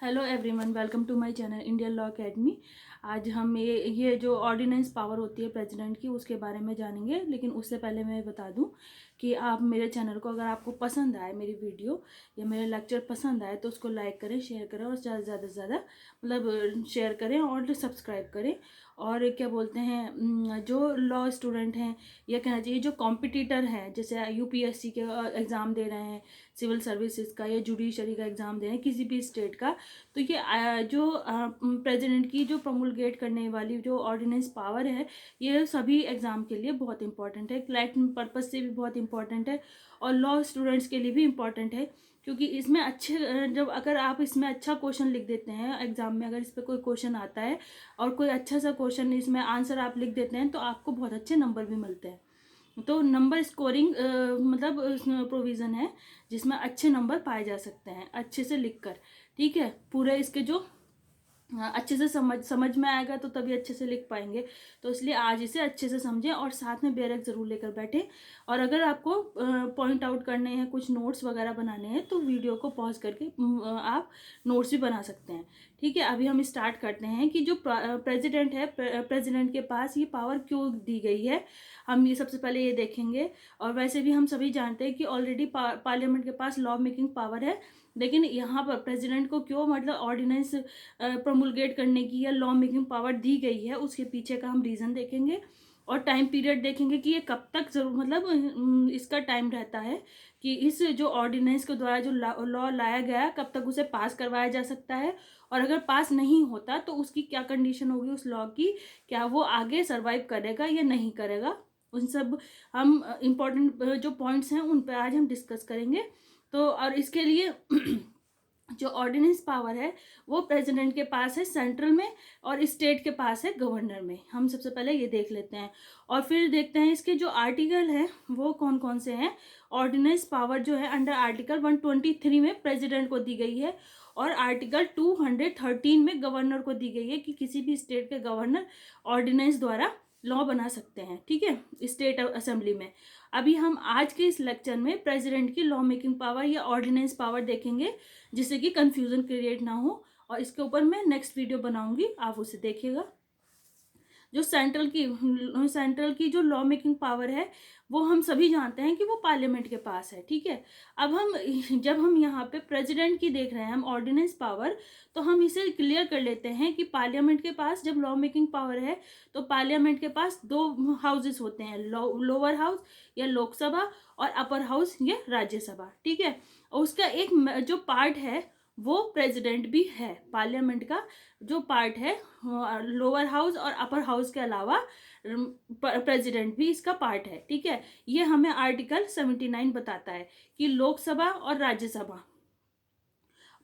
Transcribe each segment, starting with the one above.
Hello everyone, welcome to my channel Indian law academy. आज हम ये जो ऑर्डिनेंस पावर होती है प्रेसिडेंट की, उसके बारे में जानेंगे। लेकिन उससे पहले मैं बता दूं कि आप मेरे चैनल को, अगर आपको पसंद आए मेरी वीडियो या मेरे लेक्चर पसंद आए, तो उसको लाइक करें, शेयर करें और ज़्यादा से ज़्यादा मतलब शेयर करें और सब्सक्राइब करें। और क्या बोलते हैं, जो लॉ स्टूडेंट हैं या कहना चाहिए जो कॉम्पिटिटर हैं, जैसे यूपीएससी के एग्ज़ाम दे रहे हैं, सिविल सर्विसेज का या जुडिशरी का एग्ज़ाम दे रहे हैं किसी भी स्टेट का, तो ये जो प्रेसिडेंट की जो प्रमोलगेट करने वाली जो ऑर्डिनेंस पावर है, ये सभी एग्ज़ाम के लिए बहुत इंपॉर्टेंट है, क्लैट पर्पज़ से भी बहुत इंपॉर्टेंट है और लॉ स्टूडेंट्स के लिए भी इम्पॉर्टेंट है। क्योंकि इसमें अच्छे जब अगर आप इसमें अच्छा क्वेश्चन लिख देते हैं एग्जाम में, अगर इस पर कोई क्वेश्चन आता है और कोई अच्छा सा क्वेश्चन इसमें आंसर आप लिख देते हैं, तो आपको बहुत अच्छे नंबर भी मिलते हैं। तो नंबर स्कोरिंग मतलब प्रोविज़न है जिसमें अच्छे नंबर पाए जा सकते हैं अच्छे से लिखकर। ठीक है, पूरे इसके जो अच्छे से समझ में आएगा तो तभी अच्छे से लिख पाएंगे। तो इसलिए आज इसे अच्छे से समझें और साथ में बेरक ज़रूर लेकर बैठें। और अगर आपको पॉइंट आउट करने हैं, कुछ नोट्स वगैरह बनाने हैं, तो वीडियो को पॉज करके आप नोट्स भी बना सकते हैं। ठीक है, अभी हम स्टार्ट करते हैं कि जो प्रेसिडेंट है, प्रेसिडेंट के पास ये पावर क्यों दी गई है, हम ये सबसे पहले ये देखेंगे। और वैसे भी हम सभी जानते हैं कि ऑलरेडी पार्लियामेंट के पास लॉ मेकिंग पावर है, लेकिन यहाँ पर प्रेसिडेंट को क्यों मतलब ऑर्डिनेंस प्रमोलगेट करने की या लॉ मेकिंग पावर दी गई है, उसके पीछे का हम रीज़न देखेंगे। और टाइम पीरियड देखेंगे कि ये कब तक जरूर मतलब इसका टाइम रहता है कि इस जो ऑर्डिनेंस के द्वारा जो लॉ लाया गया कब तक उसे पास करवाया जा सकता है। और अगर पास नहीं होता तो उसकी क्या कंडीशन होगी उस लॉ की, क्या वो आगे सर्वाइव करेगा या नहीं करेगा, उन सब हम इम्पोर्टेंट जो पॉइंट्स हैं उन पर आज हम डिस्कस करेंगे। तो और इसके लिए जो ऑर्डिनेंस पावर है वो प्रेसिडेंट के पास है सेंट्रल में, और स्टेट के पास है गवर्नर में। हम सबसे पहले ये देख लेते हैं और फिर देखते हैं इसके जो आर्टिकल है वो कौन कौन से हैं। ऑर्डिनेंस पावर जो है अंडर आर्टिकल 123 में प्रेसिडेंट को दी गई है, और आर्टिकल 213 में गवर्नर को दी गई है कि किसी भी स्टेट के गवर्नर ऑर्डिनेंस द्वारा लॉ बना सकते हैं। ठीक है, स्टेट असेंबली में। अभी हम आज के इस लेक्चर में प्रेसिडेंट की लॉ मेकिंग पावर या ऑर्डिनेंस पावर देखेंगे, जिससे कि कंफ्यूजन क्रिएट ना हो। और इसके ऊपर मैं नेक्स्ट वीडियो बनाऊंगी, आप उसे देखिएगा। जो सेंट्रल की जो लॉ मेकिंग पावर है वो हम सभी जानते हैं कि वो पार्लियामेंट के पास है। ठीक है, अब जब हम यहाँ पे प्रेसिडेंट की देख रहे हैं हम ऑर्डिनेंस पावर, तो हम इसे क्लियर कर लेते हैं कि पार्लियामेंट के पास जब लॉ मेकिंग पावर है तो पार्लियामेंट के पास दो हाउसेस होते हैं, लोअर हाउस या लोकसभा और अपर हाउस या राज्यसभा। ठीक है, और उसका एक जो पार्ट है वो प्रेसिडेंट भी है। पार्लियामेंट का जो पार्ट है लोअर हाउस और अपर हाउस के अलावा प्रेसिडेंट भी इसका पार्ट है। ठीक है, ये हमें आर्टिकल 79 बताता है कि लोकसभा और राज्यसभा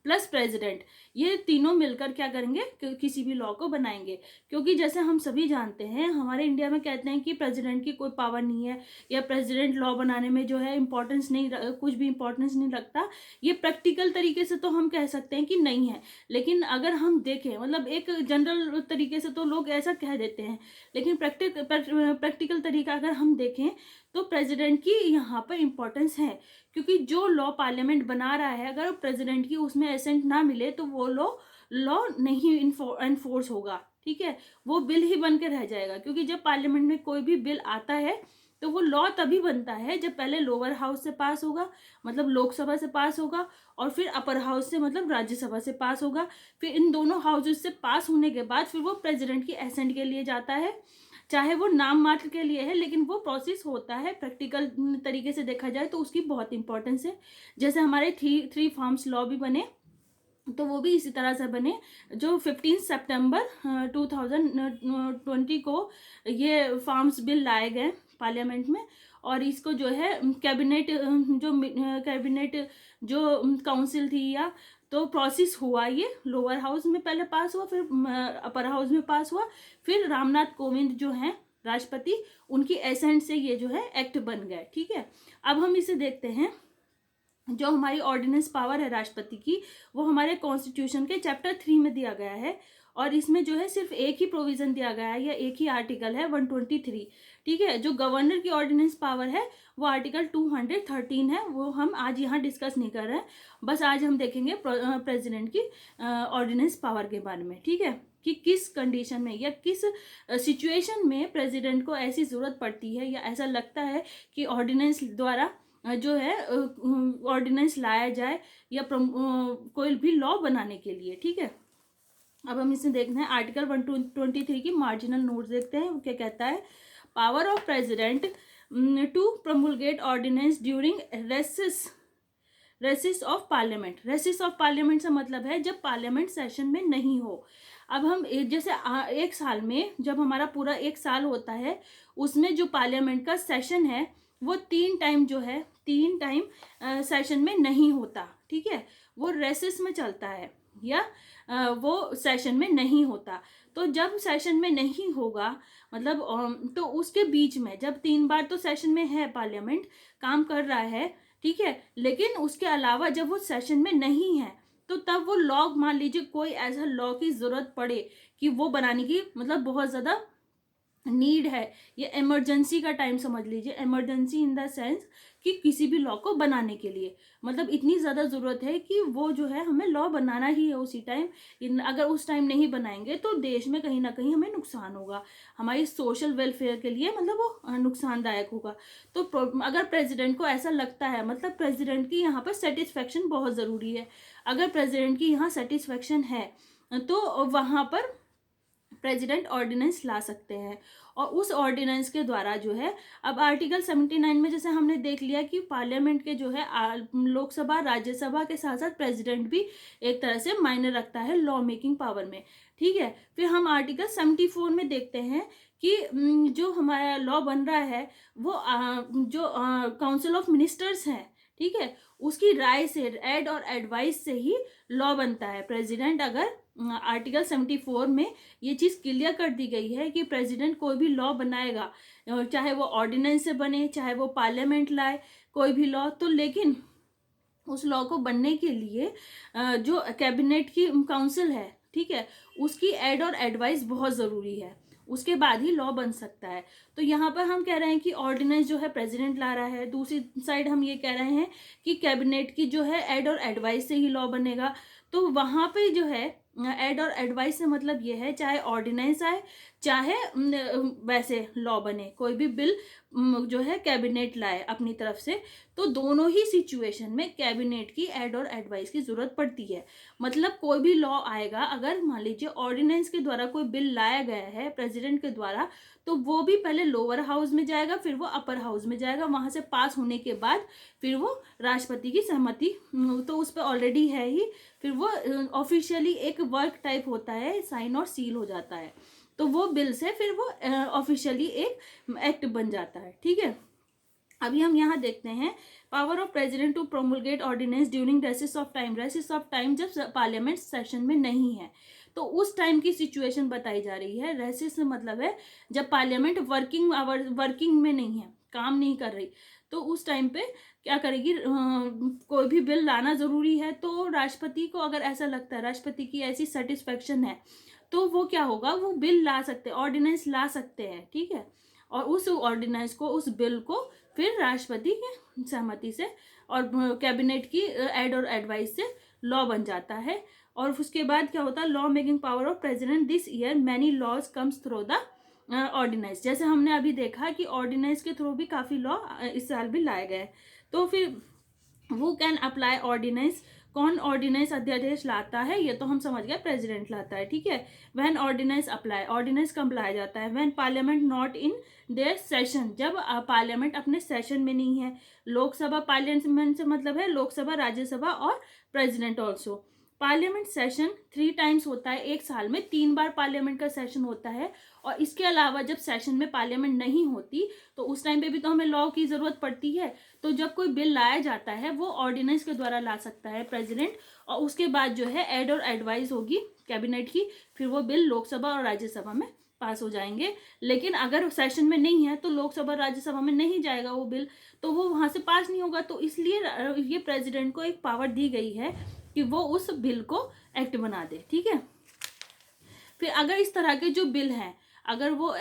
प्लस प्रेसिडेंट, ये तीनों मिलकर क्या करेंगे किसी भी लॉ को बनाएंगे। क्योंकि जैसे हम सभी जानते हैं हमारे इंडिया में कहते हैं कि प्रेसिडेंट की कोई पावर नहीं है या प्रेसिडेंट लॉ बनाने में जो है इम्पोर्टेंस नहीं, कुछ भी इम्पोर्टेंस नहीं रखता। ये प्रैक्टिकल तरीके से तो हम कह सकते हैं कि नहीं है, लेकिन अगर हम देखें मतलब एक जनरल तरीके से तो लोग ऐसा कह देते हैं, लेकिन प्रैक्टिकल तरीका अगर हम देखें तो प्रेसिडेंट की यहाँ पर इम्पोर्टेंस है। क्योंकि जो लॉ पार्लियामेंट बना रहा है अगर प्रेसिडेंट की उसमें एसेंट ना मिले तो वो लॉ नहीं इन्फोर्स होगा। ठीक है, वो बिल ही बन के रह जाएगा। क्योंकि जब पार्लियामेंट में कोई भी बिल आता है तो वो लॉ तभी बनता है जब पहले लोअर हाउस से पास होगा, मतलब लोकसभा से पास होगा, और फिर अपर हाउस से मतलब राज्यसभा से पास होगा। फिर इन दोनों हाउसेस से पास होने के बाद फिर वो प्रेसिडेंट की एसेंट के लिए जाता है, चाहे वो नाम मात्र के लिए है, लेकिन वो प्रोसेस होता है। प्रैक्टिकल तरीके से देखा जाए तो उसकी बहुत इंपॉर्टेंस है। जैसे हमारे थ्री फार्म्स लॉ भी बने तो वो भी इसी तरह से बने। जो 15 सितंबर 2020 को ये फार्म्स बिल लाए गए पार्लियामेंट में, और इसको जो है कैबिनेट जो काउंसिल थी या तो प्रोसेस हुआ, ये लोअर हाउस में पहले पास हुआ, फिर अपर हाउस में पास हुआ, फिर रामनाथ कोविंद जो हैं राष्ट्रपति, उनकी एसेंट से ये जो है एक्ट बन गए। ठीक है, अब हम इसे देखते हैं जो हमारी ऑर्डिनेंस पावर है राष्ट्रपति की, वो हमारे कॉन्स्टिट्यूशन के चैप्टर 3 में दिया गया है। और इसमें जो है सिर्फ एक ही प्रोविजन दिया गया है या एक ही आर्टिकल है 123, ठीक है। जो गवर्नर की ऑर्डिनेंस पावर है वो आर्टिकल 213 है, वो हम आज यहाँ डिस्कस नहीं कर रहे हैं। बस आज हम देखेंगे प्रेसिडेंट की ऑर्डिनेंस पावर के बारे में, ठीक है, कि किस कंडीशन में या किस सिचुएशन में प्रेसिडेंट को ऐसी ज़रूरत पड़ती है या ऐसा लगता है कि ऑर्डिनेंस द्वारा जो है ऑर्डिनेंस लाया जाए या कोई भी लॉ बनाने के लिए, ठीक है। अब हम इसे देखते हैं आर्टिकल 123 की मार्जिनल नोट्स देखते हैं, वो क्या कहता है। Power of president to promulgate ordinance during recess of parliament. Recess of parliament से मतलब है जब पार्लियामेंट सेशन में नहीं हो। अब हम जैसे एक साल में जब हमारा पूरा एक साल होता है, उसमें जो पार्लियामेंट का सेशन है वो 3 टाइम जो है 3 टाइम सेशन में नहीं होता, ठीक है, वो रेसिस में चलता है या वो सेशन में नहीं होता। तो जब सेशन में नहीं होगा मतलब तो उसके बीच में जब 3 बार तो सेशन में है, पार्लियामेंट काम कर रहा है, ठीक है, लेकिन उसके अलावा जब वो सेशन में नहीं है तो तब वो लॉ, मान लीजिए कोई ऐसा लॉ की जरूरत पड़े कि वो बनाने की मतलब बहुत ज़्यादा नीड है, ये इमरजेंसी का टाइम समझ लीजिए, इमरजेंसी इन द सेंस कि किसी भी लॉ को बनाने के लिए मतलब इतनी ज़्यादा ज़रूरत है कि वो जो है हमें लॉ बनाना ही है उसी टाइम। अगर उस टाइम नहीं बनाएंगे तो देश में कहीं ना कहीं हमें नुकसान होगा, हमारी सोशल वेलफेयर के लिए मतलब वो नुकसानदायक होगा। तो अगर प्रेसिडेंट को ऐसा लगता है, मतलब प्रेसिडेंट की यहाँ पर सेटिस्फेक्शन बहुत ज़रूरी है। अगर प्रेसिडेंट की यहाँ सेटिस्फेक्शन है तो वहाँ पर प्रेसिडेंट ऑर्डिनेंस ला सकते हैं। और उस ऑर्डिनेंस के द्वारा जो है, अब आर्टिकल 79 में जैसे हमने देख लिया कि पार्लियामेंट के जो है लोकसभा राज्यसभा के साथ साथ प्रेसिडेंट भी एक तरह से मायने रखता है लॉ मेकिंग पावर में, ठीक है। फिर हम आर्टिकल 74 में देखते हैं कि जो हमारा लॉ बन रहा है वो जो काउंसिल ऑफ मिनिस्टर्स हैं, ठीक है, उसकी राय से, एड और एडवाइस से ही लॉ बनता है। प्रेसिडेंट अगर आर्टिकल 74 में ये चीज़ क्लियर कर दी गई है कि प्रेसिडेंट कोई भी लॉ बनाएगा, चाहे वो ऑर्डिनेंस से बने, चाहे वो पार्लियामेंट लाए कोई भी लॉ, तो लेकिन उस लॉ को बनने के लिए जो कैबिनेट की काउंसिल है, ठीक है, उसकी एड और एडवाइस बहुत ज़रूरी है, उसके बाद ही लॉ बन सकता है। तो यहाँ पर हम कह रहे हैं कि ऑर्डिनेंस जो है प्रेसिडेंट ला रहा है, दूसरी साइड हम ये कह रहे हैं कि कैबिनेट की जो है एड और एडवाइस से ही लॉ बनेगा। तो वहाँ पे जो है एड और एडवाइस से मतलब ये है चाहे ऑर्डिनेंस आए चाहे वैसे लॉ बने, कोई भी बिल जो है कैबिनेट लाए अपनी तरफ से, तो दोनों ही सिचुएशन में कैबिनेट की एड और एडवाइस की जरूरत पड़ती है। मतलब कोई भी लॉ आएगा, अगर मान लीजिए ऑर्डिनेंस के द्वारा कोई बिल लाया गया है प्रेसिडेंट के द्वारा, तो वो भी पहले लोअर हाउस में जाएगा, फिर वो अपर हाउस में जाएगा, वहां से पास होने के बाद फिर वो राष्ट्रपति की सहमति तो उस पर ऑलरेडी है ही, फिर वो ऑफिशियली एक वर्क टाइप होता है, साइन और सील हो जाता है, तो वो बिल से फिर वो ऑफिशियली एक एक्ट बन जाता है, ठीक है। अभी हम यहाँ देखते हैं power of president to promulgate ordinance during recess of time. Recess of time जब पार्लियामेंट सेशन में नहीं है तो उस टाइम की सिचुएशन बताई जा रही है। रेसिस मतलब है जब पार्लियामेंट वर्किंग में नहीं है, काम नहीं कर रही, तो उस टाइम पे क्या करेगी, कोई भी बिल लाना जरूरी है, तो राष्ट्रपति को अगर ऐसा लगता है, राष्ट्रपति की ऐसी सेटिस्फेक्शन है, तो वो क्या होगा, वो बिल ला सकते हैं, ऑर्डिनेंस ला सकते हैं, ठीक है। और उस ऑर्डिनेंस को, उस बिल को फिर राष्ट्रपति की सहमति से और कैबिनेट की एड और एडवाइस से लॉ बन जाता है। और उसके बाद क्या होता है, law making power of president this year many laws comes through the ordinance. जैसे हमने अभी देखा कि ऑर्डिनेंस के थ्रू भी काफ़ी लॉ इस साल भी लाए गए। तो फिर वो कैन अप्लाई ऑर्डिनेंस, कौन ऑर्डिनेंस अध्यादेश लाता है, ये तो हम समझ गए प्रेसिडेंट लाता है, ठीक है। व्हेन ऑर्डिनेंस अप्लाई, ऑर्डिनेंस कब लाया जाता है, when parliament not in their session, जब पार्लियामेंट अपने सेशन में नहीं है। लोकसभा पार्लियामेंट से मतलब है लोकसभा, राज्यसभा और president also. Parliament session 3 times होता है एक साल में, 3 बार पार्लियामेंट का सेशन होता है। और इसके अलावा जब सेशन में पार्लियामेंट नहीं होती तो उस टाइम पे भी तो हमें लॉ की जरूरत पड़ती है। तो जब कोई बिल लाया जाता है वो ऑर्डिनेंस के द्वारा ला सकता है प्रेसिडेंट, और उसके बाद जो है एड और एडवाइस होगी कैबिनेट की, फिर वो बिल लोकसभा और राज्यसभा में पास हो जाएंगे। लेकिन अगर सेशन में नहीं है तो लोकसभा राज्यसभा में नहीं जाएगा वो बिल, तो वो वहां से पास नहीं होगा। तो इसलिए ये प्रेसिडेंट को एक पावर दी गई है कि वो उस बिल को एक्ट बना दे, ठीक है। फिर अगर इस तरह के जो बिल हैं, अगर वो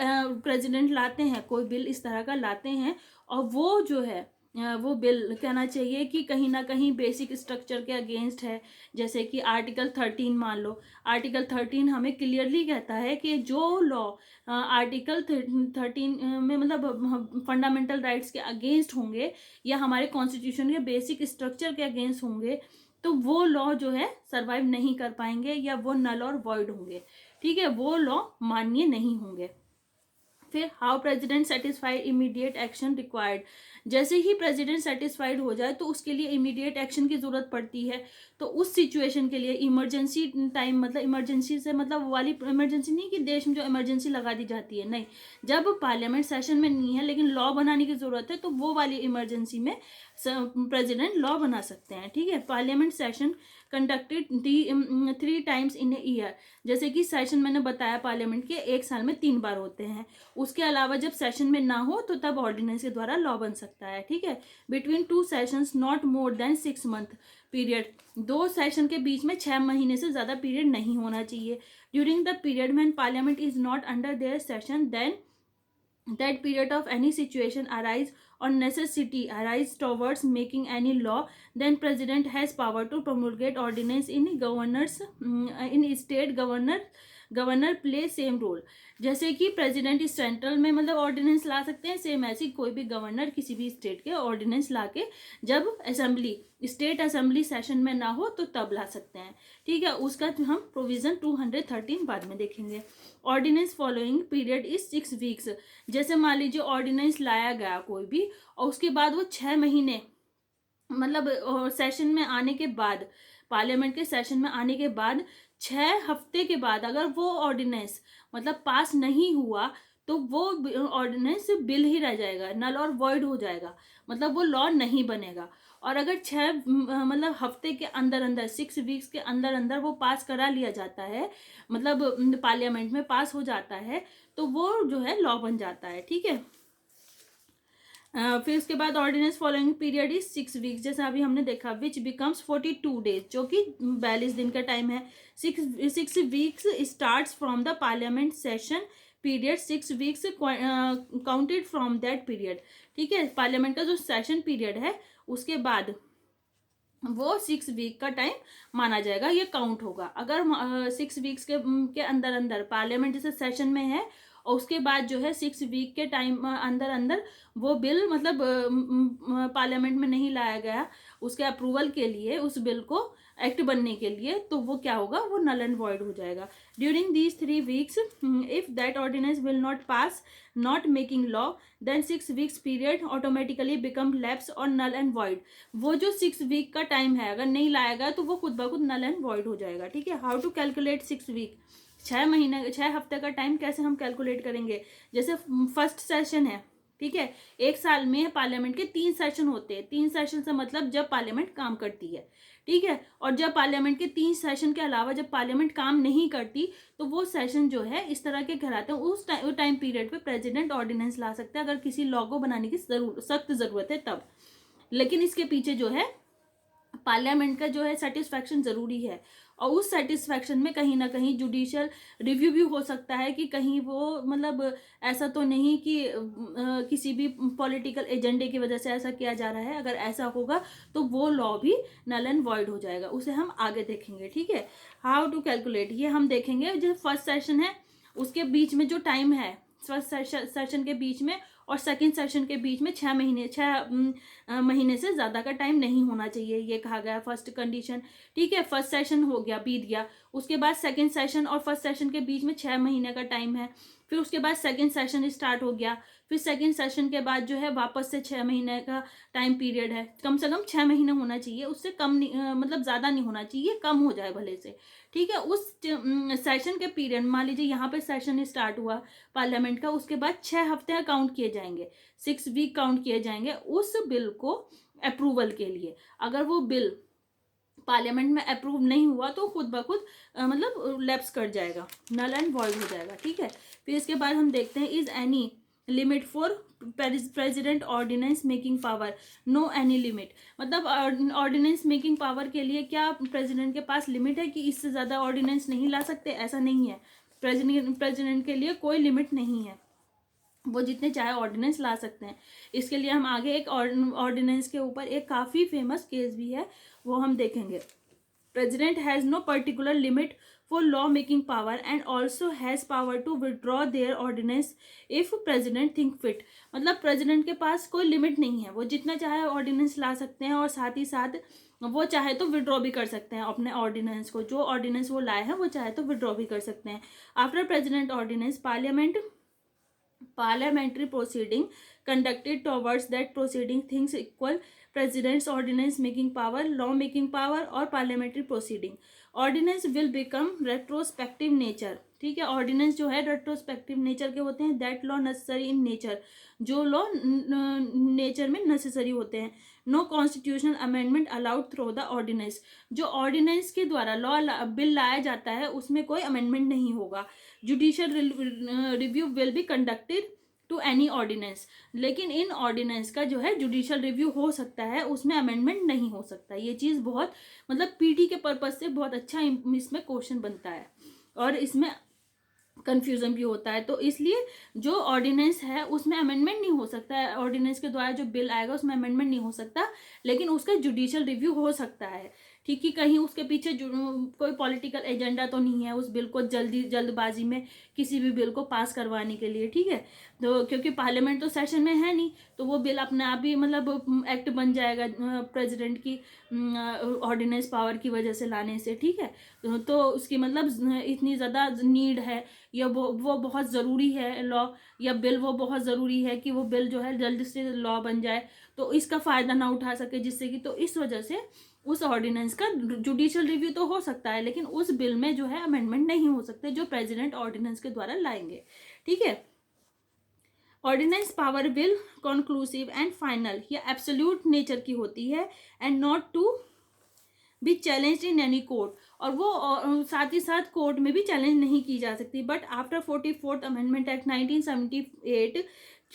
प्रेसिडेंट लाते हैं, कोई बिल इस तरह का लाते हैं और वो जो है वो बिल कहना चाहिए कि कहीं ना कहीं बेसिक स्ट्रक्चर के अगेंस्ट है, जैसे कि आर्टिकल 13 मान लो। आर्टिकल 13 हमें क्लियरली कहता है कि जो लॉ आर्टिकल 13 में मतलब फंडामेंटल राइट्स के अगेंस्ट होंगे या हमारे कॉन्स्टिट्यूशन के बेसिक स्ट्रक्चर के अगेंस्ट होंगे, तो वो लॉ जो है सर्वाइव नहीं कर पाएंगे या वो नल और वॉइड होंगे, ठीक है, वो लॉ मान्य नहीं होंगे। फिर how president satisfied immediate action required, जैसे ही प्रेसिडेंट सेटिस्फाइड हो जाए तो उसके लिए इमीडिएट एक्शन की जरूरत पड़ती है। तो उस सिचुएशन के लिए इमरजेंसी टाइम, मतलब इमरजेंसी से मतलब वो वाली इमरजेंसी नहीं कि देश में जो इमरजेंसी लगा दी जाती है, नहीं, जब पार्लियामेंट सेशन में नहीं है लेकिन लॉ बनाने की जरूरत है तो वो वाली इमरजेंसी में प्रेसिडेंट लॉ बना सकते हैं, ठीक है। Parliament session conducted 3 times in a year, जैसे कि सेशन मैंने बताया पार्लियामेंट के 1 साल में 3 बार होते हैं। उसके अलावा जब सेशन में ना हो तो तब ऑर्डिनेंस के द्वारा लॉ बन सकता है, ठीक है। Between 2 sessions not more than 6 month period, 2 session के बीच में 6 महीने से ज्यादा पीरियड नहीं होना चाहिए। During the period when parliament is not under their session, then that period of any situation arise or necessity arise towards making any law, then president has power to promulgate ordinance in governors in state governor play same role, जैसे कि president इस central में मतलब ordinance ला सकते हैं, same ऐसी कोई भी गवर्नर किसी भी स्टेट के ऑर्डिनेंस ला के जब असेंबली स्टेट असेंबली सेशन में ना हो तो तब ला सकते हैं, ठीक है। उसका हम प्रोविजन 213 बाद में देखेंगे। Ordinance following period is 6 weeks, जैसे मान लीजिए ऑर्डिनेंस लाया गया कोई भी और उसके बाद वो 6 महीने मतलब सेशन में आने के बाद, पार्लियामेंट के सेशन में आने के बाद 6 हफ्ते के बाद अगर वो ऑर्डिनेंस मतलब पास नहीं हुआ तो वो ऑर्डिनेंस बिल ही रह जाएगा, नल और वॉइड हो जाएगा, मतलब वो लॉ नहीं बनेगा। और अगर 6 मतलब हफ्ते के अंदर अंदर 6 वीक्स के अंदर अंदर वो पास करा लिया जाता है, मतलब पार्लियामेंट में पास हो जाता है, तो वो जो है लॉ बन जाता है, ठीक है। फिर उसके बाद ordinance following period is 6 weeks, जैसा अभी हमने देखा, विच बिकम्स 42 डेज, जो कि 42 दिन का टाइम है। 6 weeks starts from the parliament session period, 6 weeks counted from that period, ठीक है। पार्लियामेंट का जो सेशन पीरियड है उसके बाद वो 6 वीक का टाइम माना जाएगा, ये काउंट होगा। अगर 6 वीक्स के अंदर अंदर पार्लियामेंट जैसे सेशन में है और उसके बाद जो है 6 वीक के टाइम अंदर अंदर वो बिल मतलब पार्लियामेंट में नहीं लाया गया उसके अप्रूवल के लिए, उस बिल को एक्ट बनने के लिए, तो वो क्या होगा, वो नल एंड वॉइड हो जाएगा। During these 3 weeks if that ordinance will not pass not making law, then 6 weeks period automatically become lapse और नल एंड वॉइड, वो जो 6 वीक का टाइम है अगर नहीं लाया गया तो वो खुद ब खुद नल एंड वॉइड हो जाएगा, ठीक है। हाउ टू कैलकुलेट 6 वीक, 6 हफ्ते का टाइम कैसे हम कैलकुलेट करेंगे। जैसे फर्स्ट सेशन है, ठीक है, 1 साल में पार्लियामेंट के 3 सेशन होते हैं, 3 सेशन से मतलब जब पार्लियामेंट काम करती है, ठीक है। और जब पार्लियामेंट के 3 सेशन के अलावा जब पार्लियामेंट काम नहीं करती तो वो सेशन जो है इस तरह के कहलाते हैं। उस टाइम पीरियड पे प्रेसिडेंट ऑर्डिनेंस ला सकता है अगर किसी लॉ को बनाने की सख्त जरूरत है तब। लेकिन इसके पीछे जो है पार्लियामेंट का जो है सेटिस्फैक्शन जरूरी है, और उस सेटिस्फैक्शन में कहीं ना कहीं जुडिशियल रिव्यू भी हो सकता है कि कहीं वो मतलब ऐसा तो नहीं कि किसी भी पॉलिटिकल एजेंडे की वजह से ऐसा किया जा रहा है। अगर ऐसा होगा तो वो लॉ भी नल एंड वॉइड हो जाएगा, उसे हम आगे देखेंगे, ठीक है। हाउ टू कैलकुलेट ये हम देखेंगे। जो फर्स्ट सेशन है उसके बीच में जो टाइम है, फर्स्ट सेशन के बीच में और सेकंड सेशन के बीच में 6 महीने से ज़्यादा का टाइम नहीं होना चाहिए, ये कहा गया फर्स्ट कंडीशन, ठीक है। फर्स्ट सेशन हो गया, बीत गया, उसके बाद सेकंड सेशन और फर्स्ट सेशन के बीच में 6 महीने का टाइम है। फिर उसके बाद सेकंड सेशन स्टार्ट हो गया, फिर सेकंड सेशन के बाद जो है वापस से 6 महीने का टाइम पीरियड है। कम से कम 6 महीने होना चाहिए, उससे कम मतलब ज़्यादा नहीं होना चाहिए, कम हो जाए भले से, ठीक है। उस सेशन के पीरियड मान लीजिए यहाँ पे सेशन स्टार्ट हुआ पार्लियामेंट का, उसके बाद 6 हफ्ते काउंट किए जाएंगे, 6 वीक काउंट किए जाएंगे उस बिल को अप्रूवल के लिए। अगर वो बिल पार्लियामेंट में अप्रूव नहीं हुआ तो खुद ब खुद मतलब लैप्स कर जाएगा, नल एंड वॉइड हो जाएगा, ठीक है। फिर इसके बाद हम देखते हैं is any limit for president ordinance making power, no any limit. मतलब ऑर्डिनेंस मेकिंग पावर के लिए क्या प्रेसिडेंट के पास लिमिट है कि इससे ज़्यादा ऑर्डिनेंस नहीं ला सकते? ऐसा नहीं है, प्रेसिडेंट के लिए कोई लिमिट नहीं है, वो जितने चाहे ऑर्डिनेंस ला सकते हैं। इसके लिए हम आगे एक ऑर्डिनेंस के ऊपर एक काफ़ी फेमस केस भी है, वो हम देखेंगे। President has no particular limit for law making power and also has power to withdraw their ordinance if president think fit. मतलब प्रेसिडेंट के पास कोई लिमिट नहीं है, वो जितना चाहे ऑर्डिनेंस ला सकते हैं और साथ ही साथ वो चाहे तो विड्रॉ भी कर सकते हैं अपने ऑर्डिनेंस को, जो ऑर्डिनेंस वो लाए हैं वो चाहे तो विड्रॉ भी कर सकते हैं। After president ordinance parliamentary proceeding conducted towards that proceeding things equal president's ordinance making power, law making power और parliamentary proceeding. Ordinance will become retrospective nature, ठीक है। ऑर्डिनेंस जो है रेट्रोस्पेक्टिव नेचर के होते हैं, that law necessary in nature, जो law nature में नेसेसरी होते हैं। No constitutional amendment allowed through the ordinance, जो ऑर्डिनेंस के द्वारा लॉ बिल लाया जाता है उसमें कोई अमेंडमेंट नहीं होगा। Judicial review will be conducted to any ordinance, लेकिन इन ऑर्डिनेंस का जो है जुडिशियल रिव्यू हो सकता है, उसमें अमेंडमेंट नहीं हो सकता। ये चीज़ बहुत मतलब पीटी के पर्पज से बहुत अच्छा इसमें क्वेश्चन बनता है और इसमें कन्फ्यूजन भी होता है। तो इसलिए जो ऑर्डिनेंस है उसमें अमेंडमेंट नहीं हो सकता है, ऑर्डिनेंस के द्वारा जो बिल आएगा उसमें अमेंडमेंट नहीं हो सकता, लेकिन उसका जुडिशियल रिव्यू हो सकता है, ठीक है। कहीं उसके पीछे कोई पॉलिटिकल एजेंडा तो नहीं है उस बिल को जल्दबाजी में किसी भी बिल को पास करवाने के लिए, ठीक है। तो क्योंकि पार्लियामेंट तो सेशन में है नहीं, तो वो बिल अपने आप ही मतलब एक्ट बन जाएगा प्रेसिडेंट की ऑर्डिनेंस पावर की वजह से लाने से, ठीक है। तो उसकी मतलब इतनी ज़्यादा नीड है या वो बहुत ज़रूरी है लॉ या बिल, वो बहुत ज़रूरी है कि वो बिल जो है जल्द से लॉ बन जाए, तो इसका फ़ायदा ना उठा सके जिससे कि, तो इस वजह से उस ऑर्डिनेंस का जुडिशियल रिव्यू तो हो सकता है, लेकिन उस बिल में जो है अमेंडमेंट नहीं हो सकते जो प्रेसिडेंट ऑर्डिनेंस के द्वारा लाएंगे, ठीक है। Ordinance power will conclusive and final या एब्सोल्यूट नेचर की होती है and not to be challenge in any court, और वो साथ ही साथ कोर्ट में भी चैलेंज नहीं की जा सकती। But after 44th amendment act 1978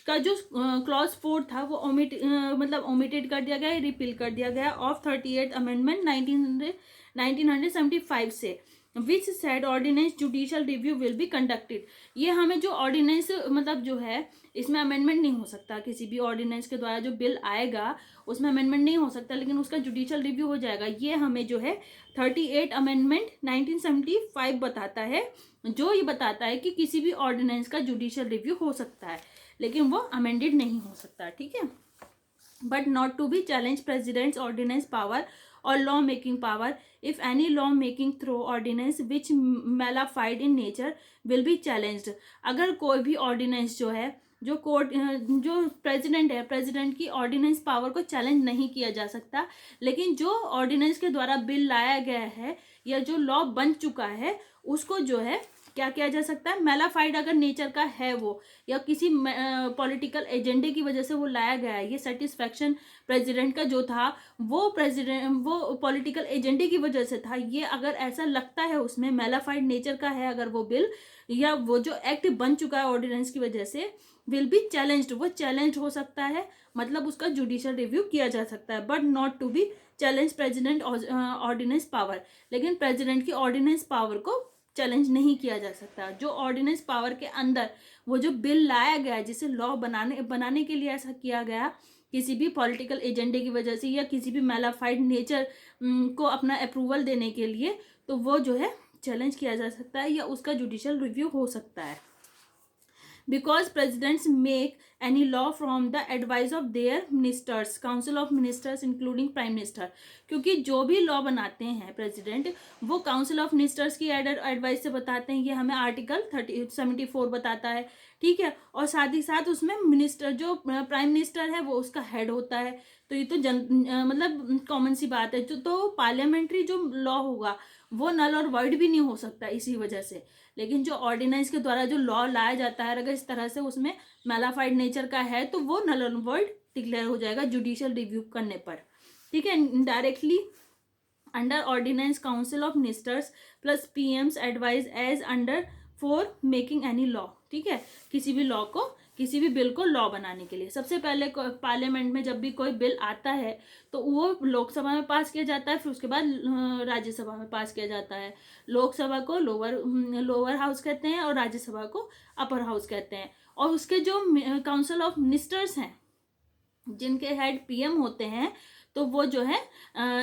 का जो क्लॉज 4 था वो ओमिटेड कर दिया गया, रिपील कर दिया गया ऑफ 38th अमेंडमेंट 1975 से, which said ordinance judicial review will be conducted. ये हमें जो ऑर्डिनेंस मतलब जो है इसमें अमेंडमेंट नहीं हो सकता, किसी भी ऑर्डिनेंस के द्वारा जो बिल आएगा उसमें अमेंडमेंट नहीं हो सकता, लेकिन उसका जुडिशियल रिव्यू हो जाएगा। ये हमें जो है 38 अमेंडमेंट 1975 बताता है, जो ये बताता है कि किसी भी ऑर्डिनेंस का जुडिशियल रिव्यू हो सकता है, लेकिन वो अमेंडेड नहीं हो सकता, ठीक है। But not to be challenge president's ordinance power और law making power, if any law making through ordinance which mala fide in nature will be challenged. अगर कोई भी ऑर्डिनेंस जो है जो कोर्ट जो प्रेसिडेंट है, प्रेसिडेंट की ऑर्डिनेंस पावर को चैलेंज नहीं किया जा सकता, लेकिन जो ऑर्डिनेंस के द्वारा बिल लाया गया है या जो लॉ बन चुका है उसको जो है क्या किया जा सकता है, मैलाफाइड अगर नेचर का है वो या किसी पॉलिटिकल एजेंडे की वजह से वो लाया गया है, ये सेटिस्फैक्शन प्रेसिडेंट का जो था वो पॉलिटिकल एजेंडे की वजह से था, ये अगर ऐसा लगता है उसमें मैलाफाइड नेचर का है अगर वो बिल या वो जो एक्ट बन चुका है ऑर्डिनेंस की वजह से, विल बी चैलेंज्ड, वो चैलेंज हो सकता है, मतलब उसका जुडिशियल रिव्यू किया जा सकता है। But not to be challenge president ordinance power, लेकिन प्रेसिडेंट की ऑर्डिनेंस पावर को चैलेंज नहीं किया जा सकता। जो ऑर्डिनेंस पावर के अंदर वो जो बिल लाया गया जिसे लॉ बनाने के लिए ऐसा किया गया किसी भी पॉलिटिकल एजेंडे की वजह से या किसी भी मैलाफाइड नेचर को अपना अप्रूवल देने के लिए, तो वो जो है चैलेंज किया जा सकता है या उसका जुडिशियल रिव्यू हो सकता है। because presidents make any law from the advice of their ministers, council of ministers including prime minister, क्योंकि जो भी लॉ बनाते हैं प्रेसिडेंट वो काउंसिल ऑफ मिनिस्टर्स की एडवाइस से बताते हैं, ये हमें आर्टिकल 74 बताता है, ठीक है। और साथ ही साथ उसमें मिनिस्टर जो प्राइम मिनिस्टर है वो उसका हेड होता है, तो ये तो मतलब कॉमन सी बात है। तो पार्लियामेंट्री जो लॉ होगा वो नल और वॉइड भी नहीं हो सकता इसी वजह से, लेकिन जो ऑर्डिनेंस के द्वारा जो लॉ लाया जाता है अगर इस तरह से उसमें मैलाफाइड नेचर का है तो वो नल और वॉइड डिक्लेयर हो जाएगा जुडिशियल रिव्यू करने पर, ठीक है। Directly under ordinance council of ministers plus PM's advise as under for making any law. ठीक है, किसी भी लॉ को, किसी भी बिल को लॉ बनाने के लिए सबसे पहले पार्लियामेंट में जब भी कोई बिल आता है तो वो लोकसभा में पास किया जाता है, फिर उसके बाद राज्यसभा में पास किया जाता है। लोकसभा को लोअर हाउस कहते हैं और राज्यसभा को अपर हाउस कहते हैं। और उसके जो काउंसिल ऑफ मिनिस्टर्स हैं, जिनके हेड पीएम होते हैं, तो वो जो है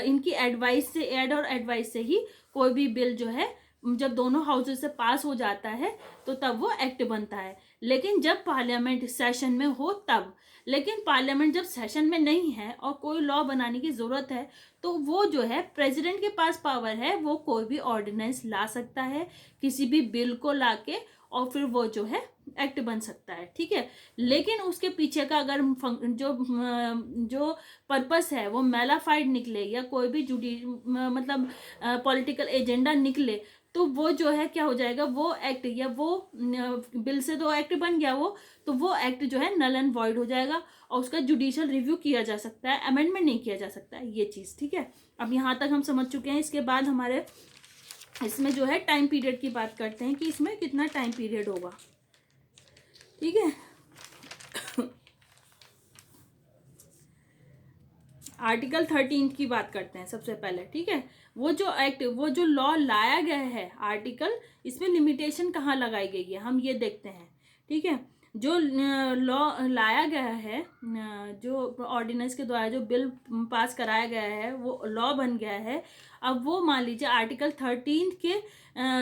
इनकी एडवाइस से, एडवाइस से ही कोई भी बिल जो है जब दोनों हाउसेज से पास हो जाता है तो तब वो एक्ट बनता है। लेकिन जब पार्लियामेंट सेशन में हो तब, लेकिन पार्लियामेंट जब सेशन में नहीं है और कोई लॉ बनाने की ज़रूरत है तो वो जो है प्रेसिडेंट के पास पावर है, वो कोई भी ऑर्डिनेंस ला सकता है, किसी भी बिल को लाके, और फिर वो जो है एक्ट बन सकता है। ठीक है, लेकिन उसके पीछे का अगर जो पर्पस है वो मेलाफाइड निकले या कोई भी मतलब पॉलिटिकल एजेंडा निकले तो वो जो है क्या हो जाएगा, वो एक्ट या वो बिल से तो एक्ट बन गया वो, तो वो एक्ट जो है नल एंड वॉइड हो जाएगा और उसका जुडिशियल रिव्यू किया जा सकता है, अमेंडमेंट नहीं किया जा सकता है, ये चीज़। ठीक है, अब यहाँ तक हम समझ चुके हैं। इसके बाद हमारे इसमें जो है टाइम पीरियड की बात करते हैं कि इसमें कितना टाइम पीरियड होगा। ठीक है, आर्टिकल 13 की बात करते हैं सबसे पहले। ठीक है, वो जो एक्ट, वो जो लॉ लाया गया है आर्टिकल, इसमें लिमिटेशन कहाँ लगाई गई है हम ये देखते हैं। ठीक है, जो लॉ लाया गया है, जो ऑर्डिनेंस के द्वारा जो बिल पास कराया गया है वो लॉ बन गया है, अब वो मान लीजिए आर्टिकल 13 के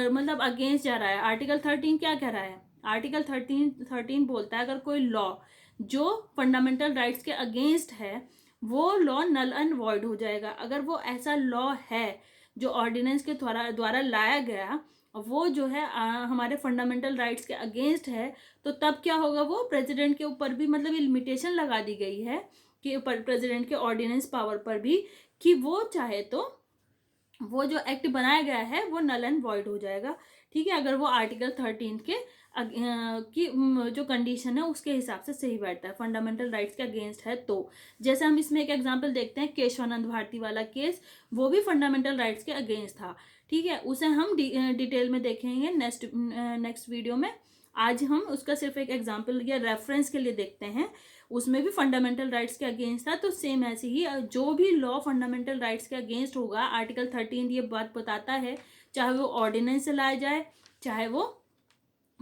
मतलब अगेंस्ट जा रहा है। आर्टिकल 13 क्या कह रहा है? आर्टिकल 13 बोलता है अगर कोई लॉ जो फंडामेंटल राइट्स के अगेंस्ट है वो लॉ नल एंड वॉइड हो जाएगा। अगर वो ऐसा लॉ है जो ऑर्डिनेंस के द्वारा लाया गया, वो जो है हमारे फंडामेंटल राइट्स के अगेंस्ट है, तो तब क्या होगा, वो प्रेसिडेंट के ऊपर भी मतलब ये लिमिटेशन लगा दी गई है कि प्रेसिडेंट के ऑर्डिनेंस पावर पर भी, कि वो चाहे तो वो जो एक्ट बनाया गया है वो नल एंड वॉइड हो जाएगा। ठीक है, अगर वो आर्टिकल 13 के की जो कंडीशन है उसके हिसाब से सही बैठता है, फंडामेंटल राइट्स के अगेंस्ट है तो। जैसे हम इसमें एक एग्जांपल देखते हैं, केशवानंद भारती वाला केस, वो भी फंडामेंटल राइट्स के अगेंस्ट था। ठीक है, उसे हम डिटेल में देखेंगे नेक्स्ट वीडियो में। आज हम उसका सिर्फ एक एग्जाम्पल या रेफरेंस के लिए देखते हैं। उसमें भी फंडामेंटल राइट्स के अगेंस्ट था, तो सेम ऐसे ही जो भी लॉ फंडामेंटल राइट्स के अगेंस्ट होगा, आर्टिकल 13 ये बात बताता है, चाहे वो ऑर्डिनेंस से लाया जाए चाहे वो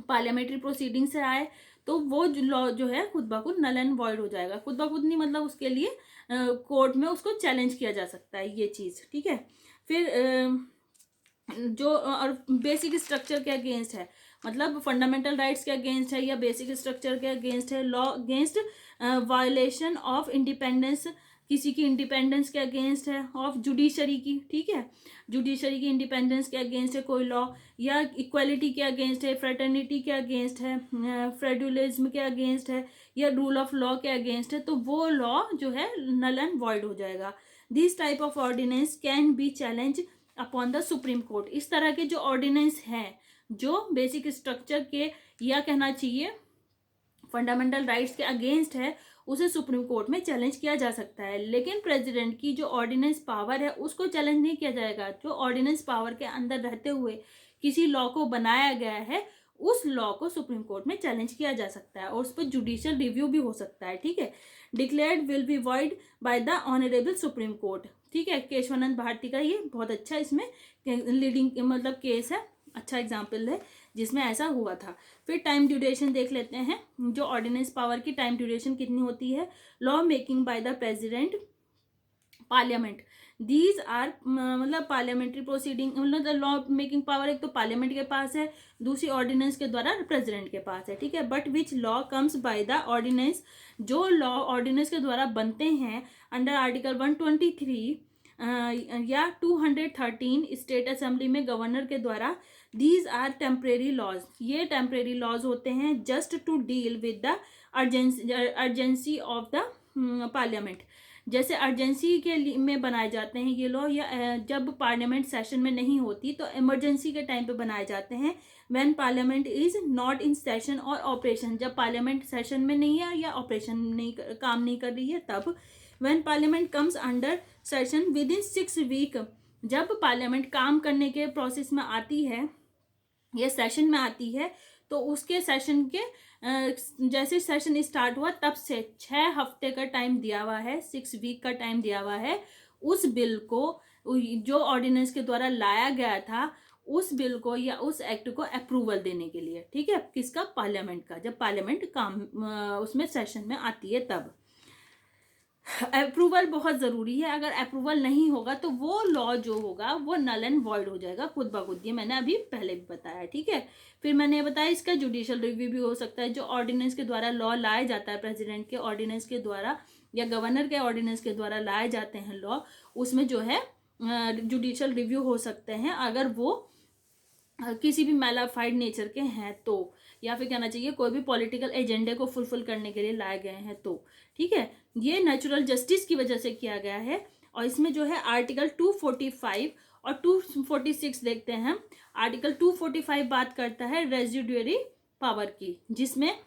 पार्लियामेंट्री प्रोसीडिंग से आए, तो वो लॉ जो है खुद ब खुद नल एंड वॉइड हो जाएगा। खुद ब खुद नहीं, मतलब उसके लिए कोर्ट में उसको चैलेंज किया जा सकता है, ये चीज़। ठीक है, फिर जो और बेसिक स्ट्रक्चर के अगेंस्ट है, मतलब फंडामेंटल राइट्स के अगेंस्ट है या बेसिक स्ट्रक्चर के अगेंस्ट है, law against violation of independence, किसी की इंडिपेंडेंस के अगेंस्ट है, ऑफ जुडिशरी की। ठीक है, जुडिशरी की इंडिपेंडेंस के अगेंस्ट है कोई लॉ, या इक्वालिटी के अगेंस्ट है, फ्रेटर्निटी के अगेंस्ट है, फेडरलिज्म के अगेंस्ट है, या रूल ऑफ लॉ के अगेंस्ट है, तो वो लॉ जो है नल एंड वॉइड हो जाएगा। This type of ordinance can be challenge upon the Supreme Court. इस तरह के जो ऑर्डिनेंस हैं जो बेसिक स्ट्रक्चर के या कहना चाहिए फंडामेंटल राइट्स के अगेंस्ट है, उसे सुप्रीम कोर्ट में चैलेंज किया जा सकता है। लेकिन प्रेसिडेंट की जो ऑर्डिनेंस पावर है उसको चैलेंज नहीं किया जाएगा। जो ऑर्डिनेंस पावर के अंदर रहते हुए किसी लॉ को बनाया गया है, उस लॉ को सुप्रीम कोर्ट में चैलेंज किया जा सकता है और उस पर जुडिशियल रिव्यू भी हो सकता है। ठीक है, declared will be void by the honourable supreme court. ठीक है, केशवानंद भारती का ये बहुत अच्छा इसमें लीडिंग मतलब केस है, अच्छा एग्जाम्पल है जिसमें ऐसा हुआ था। फिर टाइम ड्यूरेशन देख लेते हैं, जो ऑर्डिनेंस पावर की टाइम ड्यूरेशन कितनी होती है। Law making by the president, parliament, these are मतलब पार्लियामेंट्री प्रोसीडिंग, मतलब लॉ मेकिंग पावर एक तो पार्लियामेंट के पास है, दूसरी ऑर्डिनेंस के द्वारा प्रेसिडेंट के पास है। ठीक है, but which law comes by the ordinance, जो लॉ ऑर्डिनेंस के द्वारा बनते हैं अंडर आर्टिकल 123 या 213 स्टेट असेंबली में गवर्नर के द्वारा, दीज आर टेम्परेरी लॉज, ये टेम्परेरी लॉज होते हैं just to deal with the urgency of the parliament. जैसे अर्जेंसी के में बनाए जाते हैं ये लॉ, या जब पार्लियामेंट सेशन में नहीं होती तो इमरजेंसी के टाइम पे बनाए जाते हैं, when parliament is not in session और ऑपरेशन, जब पार्लियामेंट सेशन में नहीं है या ऑपरेशन नहीं काम नहीं कर रही है तब। When parliament comes under session within 6 week जब पार्लियामेंट काम करने के प्रोसेस में आती है या सेशन में आती है, तो उसके सेशन के जैसे सेशन स्टार्ट हुआ तब से 6 हफ्ते का टाइम दिया हुआ है, 6 वीक का टाइम दिया हुआ है उस बिल को, जो ऑर्डिनेंस के द्वारा लाया गया था, उस बिल को या उस एक्ट को अप्रूवल देने के लिए। ठीक है, किसका? पार्लियामेंट का। जब पार्लियामेंट काम उसमें सेशन में आती है तब अप्रूवल बहुत ज़रूरी है। अगर अप्रूवल नहीं होगा तो वो लॉ जो होगा वो नल एंड वॉइड हो जाएगा खुद ब खुद। ये मैंने अभी पहले भी बताया। ठीक है, फिर मैंने बताया इसका जुडिशियल रिव्यू भी हो सकता है। जो ऑर्डिनेंस के द्वारा लॉ लाया जाता है, प्रेसिडेंट के ऑर्डिनेंस के द्वारा या गवर्नर के ऑर्डिनेंस के द्वारा लाए जाते हैं लॉ, उसमें जो है जुडिशियल रिव्यू हो सकते हैं अगर वो किसी भी मैलाफाइड नेचर के हैं तो, या फिर कहना चाहिए कोई भी पॉलिटिकल एजेंडे को फुलफिल करने के लिए लाए गए हैं तो। ठीक है, ये नेचुरल जस्टिस की वजह से किया गया है। और इसमें जो है आर्टिकल 245 और 246 देखते हैं हम। आर्टिकल 245 बात करता है रेजिडुअरी पावर की, जिसमें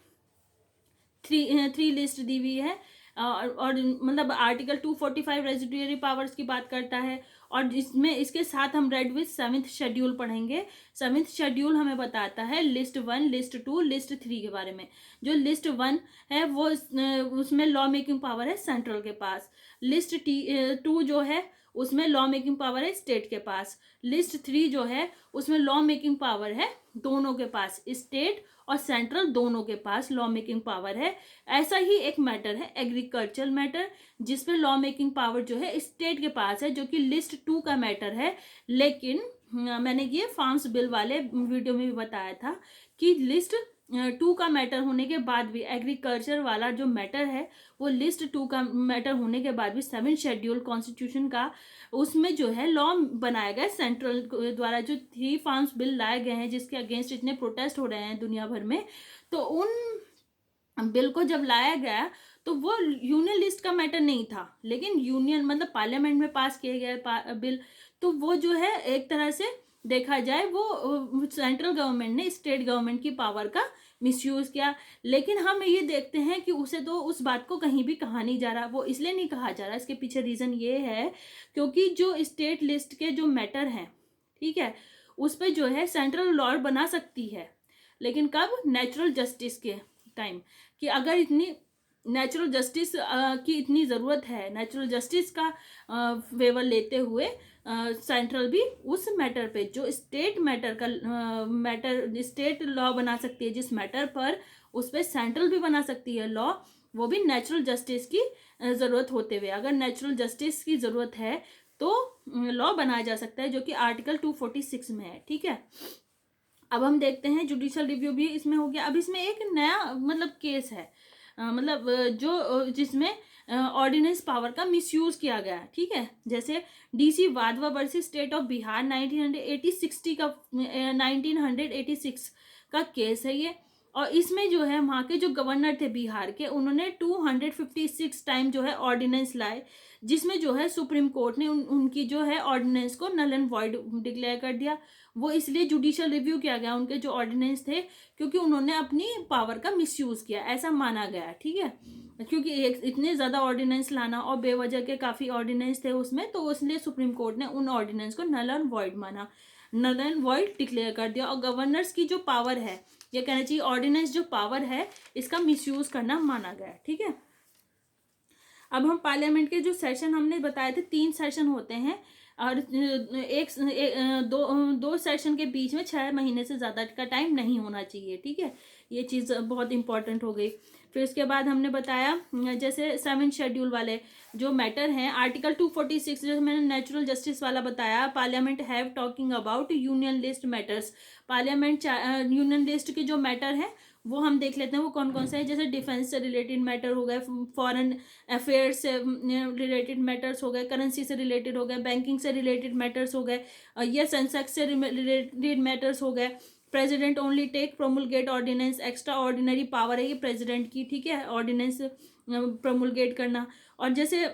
थ्री लिस्ट दी हुई है। और मतलब आर्टिकल 245 रेजिडुअरी पावर्स की बात करता है। और इसमें इसके साथ हम रेड विथ 7th शेड्यूल पढ़ेंगे। 7th शेड्यूल हमें बताता है लिस्ट 1, लिस्ट 2, लिस्ट 3 के बारे में। जो लिस्ट 1 है वो उसमें लॉ मेकिंग पावर है सेंट्रल के पास। लिस्ट 2 जो है उसमें लॉ मेकिंग पावर है स्टेट के पास। लिस्ट 3 जो है उसमें लॉ मेकिंग पावर है दोनों के पास, स्टेट और सेंट्रल दोनों के पास लॉ मेकिंग पावर है। ऐसा ही एक मैटर है एग्रीकल्चरल मैटर, जिसमें लॉ मेकिंग पावर जो है स्टेट के पास है, जो कि लिस्ट 2 का मैटर है। लेकिन मैंने ये फार्म्स बिल वाले वीडियो में भी बताया था कि लिस्ट 2 का मैटर होने के बाद भी एग्रीकल्चर वाला जो मैटर है वो लिस्ट 2 का मैटर होने के बाद भी 7th शेड्यूल कॉन्स्टिट्यूशन का, उसमें जो है लॉ बनाया गया सेंट्रल द्वारा। जो 3 फार्म्स बिल लाए गए हैं जिसके अगेंस्ट इतने प्रोटेस्ट हो रहे हैं दुनिया भर में, तो उन बिल को जब लाया गया तो वो यूनियन लिस्ट का मैटर नहीं था, लेकिन यूनियन मतलब पार्लियामेंट में पास किए गए बिल, तो वो जो है एक तरह से देखा जाए वो सेंट्रल गवर्नमेंट ने स्टेट गवर्नमेंट की पावर का मिसयूज किया। लेकिन हम ये देखते हैं कि उसे तो उस बात को कहीं भी कहा नहीं जा रहा। वो इसलिए नहीं कहा जा रहा, इसके पीछे रीज़न ये है क्योंकि जो स्टेट लिस्ट के जो मैटर हैं, ठीक है, उस पर जो है सेंट्रल लॉ बना सकती है। लेकिन कब? नेचुरल जस्टिस के टाइम, कि अगर इतनी नेचुरल जस्टिस की इतनी ज़रूरत है, नेचुरल जस्टिस का फेवर लेते हुए सेंट्रल भी उस मैटर पे जो स्टेट मैटर का मैटर स्टेट लॉ बना सकती है, जिस मैटर पर उस पर सेंट्रल भी बना सकती है लॉ, वो भी नेचुरल जस्टिस की ज़रूरत होते हुए। अगर नेचुरल जस्टिस की ज़रूरत है तो लॉ बनाया जा सकता है, जो कि आर्टिकल 246 में है। ठीक है, अब हम देखते हैं जुडिशियल रिव्यू भी इसमें हो गया। अब इसमें एक नया मतलब केस है, मतलब जो जिसमें ऑर्डिनेंस पावर का मिसयूज किया गया। ठीक है, जैसे DC Wadhwa versus state of Bihar 1986 का केस है ये। और इसमें जो है वहाँ के जो गवर्नर थे बिहार के, उन्होंने 256 टाइम जो है ऑर्डिनेंस लाए, जिसमें जो है सुप्रीम कोर्ट ने उनकी जो है ऑर्डिनेंस को नल एंड वॉइड डिक्लेयर कर दिया। वो इसलिए जुडिशियल रिव्यू किया गया उनके जो ऑर्डिनेंस थे, क्योंकि उन्होंने अपनी पावर का मिसयूज किया, ऐसा माना गया। ठीक है, क्योंकि इतने ज़्यादा ऑर्डिनेंस लाना और बेवजह के काफ़ी ऑर्डिनेंस थे उसमें, तो इसलिए सुप्रीम कोर्ट ने उन ऑर्डिनेंस को नल एंड वॉइड माना, नल एंड वॉइड डिक्लेयर कर दिया। और गवर्नर्स की जो पावर है, ये कहना चाहिए ऑर्डिनेंस जो पावर है, इसका मिसयूज करना माना गया। ठीक है, अब हम पार्लियामेंट के जो सेशन हमने बताए थे, 3 सेशन होते हैं, और दो सेशन के बीच में 6 महीने से ज़्यादा का टाइम नहीं होना चाहिए। ठीक है, ये चीज़ बहुत इंपॉर्टेंट हो गई। फिर उसके बाद हमने बताया जैसे 7th शेड्यूल वाले जो मैटर हैं, आर्टिकल 246 जो मैंने नेचुरल जस्टिस वाला बताया, parliament have talking about union list matters. Parliament union list के जो मैटर हैं वो हम देख लेते हैं, वो कौन कौन से हैं। जैसे डिफेंस से रिलेटेड मैटर हो गए, फॉरेन अफेयर्स से रिलेटेड मैटर्स हो गए, करेंसी से रिलेटेड हो गए, बैंकिंग से रिलेटेड मैटर्स हो गए, या सेंसेक्स से रिलेटेड मैटर्स हो गए। President only take promulgate ordinance, extraordinary power है ये प्रेसिडेंट की। ठीक है, ऑर्डिनेंस प्रोमुलगेट करना। और जैसे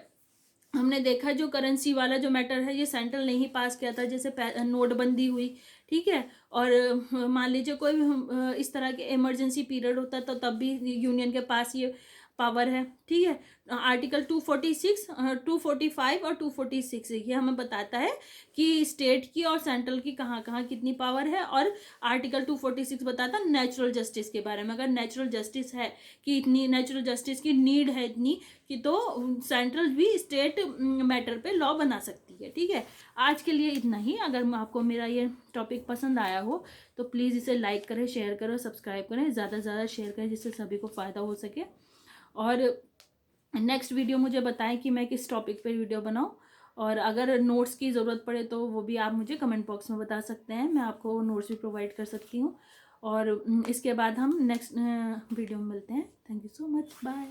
हमने देखा जो करेंसी वाला जो मैटर है, ये सेंट्रल ने ही पास किया था, जैसे नोटबंदी हुई। ठीक है, और मान लीजिए कोई भी इस तरह के इमरजेंसी पीरियड होता तो तब भी यूनियन के पास ये पावर है, ठीक है। आर्टिकल 246, 245 और 246 ये हमें बताता है कि स्टेट की और सेंट्रल की कहाँ कहाँ कितनी पावर है। और आर्टिकल 246 बताता है नेचुरल जस्टिस के बारे में। अगर नेचुरल जस्टिस है कि इतनी नेचुरल जस्टिस की नीड है इतनी कि तो सेंट्रल भी स्टेट मैटर पे लॉ बना सकती है, ठीक है। आज के लिए इतना ही। अगर आपको मेरा ये टॉपिक पसंद आया हो तो प्लीज़ इसे लाइक करें, शेयर करें, सब्सक्राइब करें, ज़्यादा से ज़्यादा शेयर करें जिससे सभी को फ़ायदा हो सके। और नेक्स्ट वीडियो मुझे बताएं कि मैं किस टॉपिक पे वीडियो बनाऊं। और अगर नोट्स की ज़रूरत पड़े तो वो भी आप मुझे कमेंट बॉक्स में बता सकते हैं, मैं आपको नोट्स भी प्रोवाइड कर सकती हूँ। और इसके बाद हम नेक्स्ट वीडियो में मिलते हैं। Thank you so much, bye.